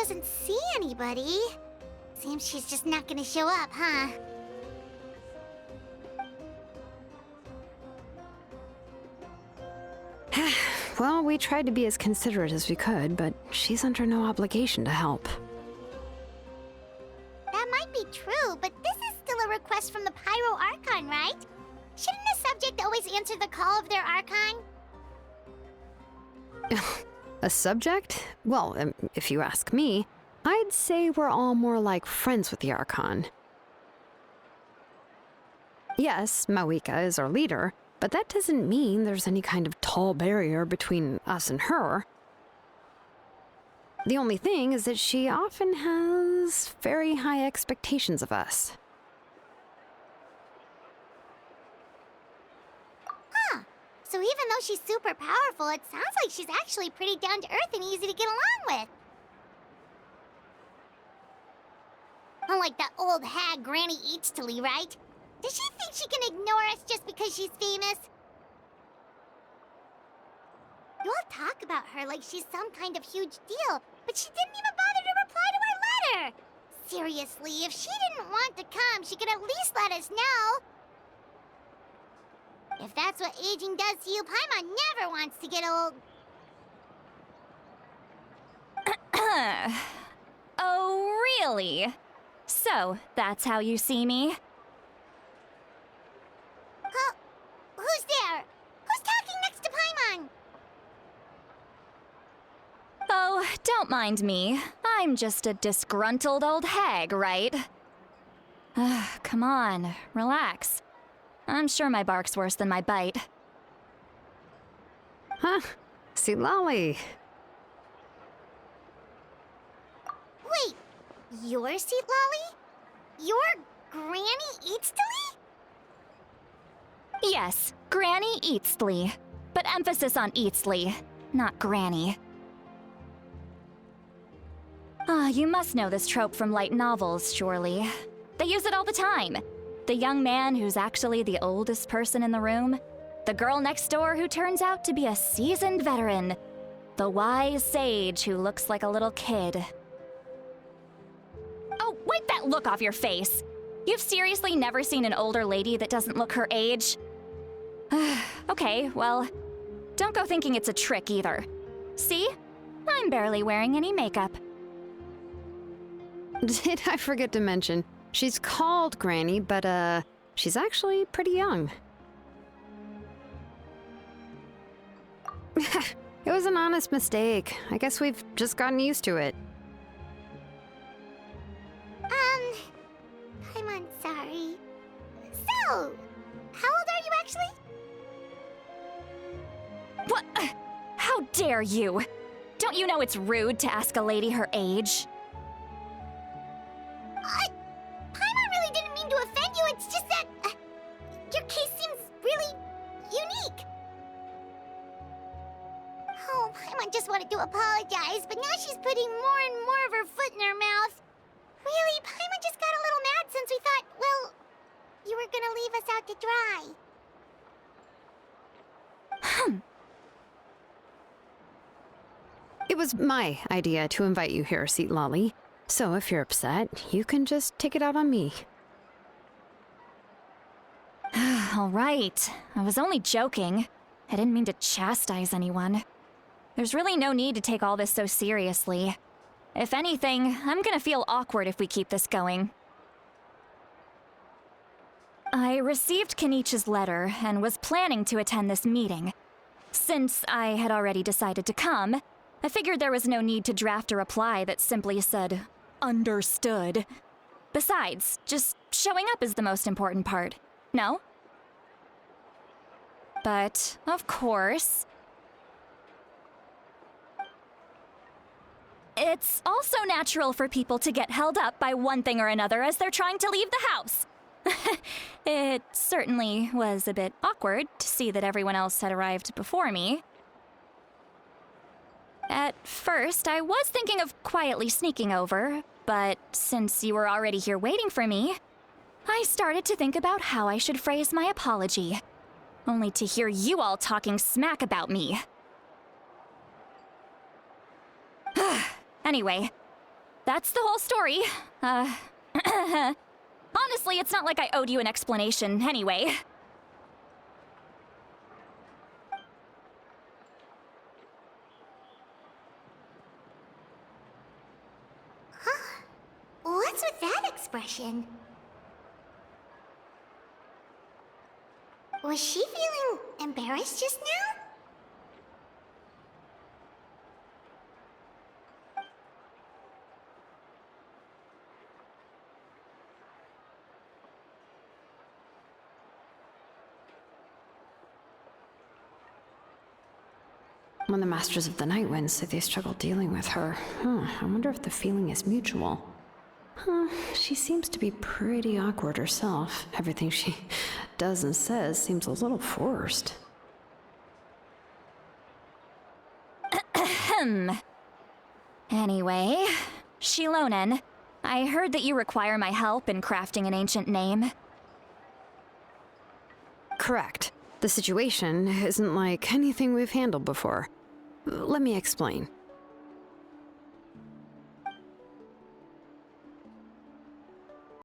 doesn't see anybody. Seems she's just not gonna show up, huh? Well, we tried to be as considerate as we could, but she's under no obligation to help. That might be true, but this is still a request from the Pyro Archon, right? Shouldn't the subject always answer the call of their Archon? A subject? Well, if you ask me, I'd say we're all more like friends with the Archon. Yes, Mawika is our leader, but that doesn't mean there's any kind of tall barrier between us and her. The only thing is that she often has very high expectations of us. Huh. So even though she's super powerful, it sounds like she's actually pretty down to earth and easy to get along with. Unlike that old hag Granny Itztli, right? Does she think she can ignore us just because she's famous? You all talk about her like she's some kind of huge deal, but she didn't even bother to reply to our letter! Seriously, if she didn't want to come, she could at least let us know. If that's what aging does to you, Paimon never wants to get old. Oh, really? So, that's how you see me? Who's there? Who's talking next to Paimon? Oh, don't mind me. I'm just a disgruntled old hag, right? Come on, relax. I'm sure my bark's worse than my bite. Huh? Citlali. Wait, you're Citlali? You're Granny Itztli? Yes, Granny Itztli. But emphasis on Itztli, not Granny. You must know this trope from light novels, surely. They use it all the time. The young man who's actually the oldest person in the room. The girl next door who turns out to be a seasoned veteran. The wise sage who looks like a little kid. Oh, wipe that look off your face! You've seriously never seen an older lady that doesn't look her age? Okay, well, don't go thinking it's a trick either. See? I'm barely wearing any makeup. Did I forget to mention, she's called Granny, but she's actually pretty young. It was an honest mistake. I guess we've just gotten used to it. I'm sorry. So, how old are you actually? What? How dare you? Don't you know it's rude to ask a lady her age? Paimon really didn't mean to offend you, it's just that your case seems really unique. Oh, Paimon just wanted to apologize, but now she's putting more and more of her foot in her mouth. Really, Paimon just got a little mad since we thought, well, you were gonna leave us out to dry. It was my idea to invite you here, Citlali. So if you're upset, you can just take it out on me. All right. I was only joking. I didn't mean to chastise anyone. There's really no need to take all this so seriously. If anything, I'm gonna feel awkward if we keep this going. I received Kenichi's letter and was planning to attend this meeting. Since I had already decided to come, I figured there was no need to draft a reply that simply said, "Understood." Besides, just showing up is the most important part, no? But, of course, it's also natural for people to get held up by one thing or another as they're trying to leave the house. It certainly was a bit awkward to see that everyone else had arrived before me. At first, I was thinking of quietly sneaking over, but since you were already here waiting for me, I started to think about how I should phrase my apology, only to hear you all talking smack about me. Anyway, that's the whole story. Honestly, it's not like I owed you an explanation anyway. What's with that expression? Was she feeling embarrassed just now? When the Masters of the Night Wind say they struggle dealing with her, I wonder if the feeling is mutual. She seems to be pretty awkward herself. Everything she does and says seems a little forced. Anyway, Shilonen, I heard that you require my help in crafting an ancient name. Correct. The situation isn't like anything we've handled before. Let me explain.